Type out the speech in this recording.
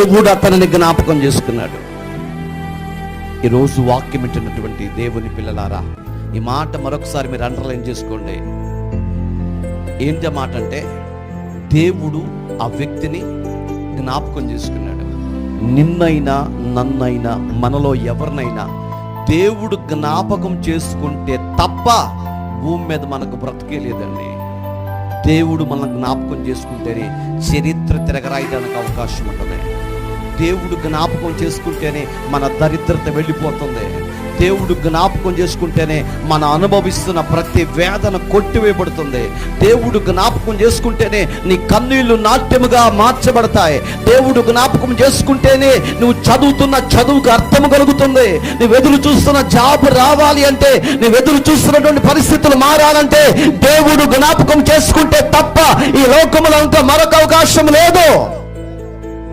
దేవుడు అతనిని జ్ఞాపకం చేసుకున్నాడు. ఈరోజు వాక్యం వింటున్నటువంటి దేవుని పిల్లలారా, ఈ మాట మరొకసారి మీరు అండర్లైన్ చేసుకోండి. ఏంటి మాట అంటే, దేవుడు ఆ వ్యక్తిని జ్ఞాపకం చేసుకున్నాడు. నిన్నైనా నన్నైనా మనలో ఎవరినైనా దేవుడు జ్ఞాపకం చేసుకుంటే తప్ప భూమి మీద మనకు బ్రతికే లేదండి. దేవుడు మనం జ్ఞాపకం చేసుకుంటేనే చరిత్ర తిరగరాయడానికి అవకాశం ఉంటుంది. దేవుడు జ్ఞాపకం చేసుకుంటేనే మన దరిద్రత వెళ్ళిపోతుంది. దేవుడు జ్ఞాపకం చేసుకుంటేనే మన అనుభవిస్తున్న ప్రతి వేదన కొట్టివేయబడుతుంది. దేవుడు జ్ఞాపకం చేసుకుంటేనే నీ కన్నీళ్లు నాట్యముగా మార్చబడతాయి. దేవుడు జ్ఞాపకం చేసుకుంటేనే నువ్వు చదువుతున్న చదువుకు అర్థం కలుగుతుంది. నువ్వు ఎదురు చూస్తున్న జాబ్ రావాలి అంటే, నువ్వు ఎదురు చూస్తున్నటువంటి పరిస్థితులు మారాలంటే దేవుడు జ్ఞాపకం చేసుకుంటే తప్ప ఈ లోకములో ఇంకా మరొక అవకాశం లేదు.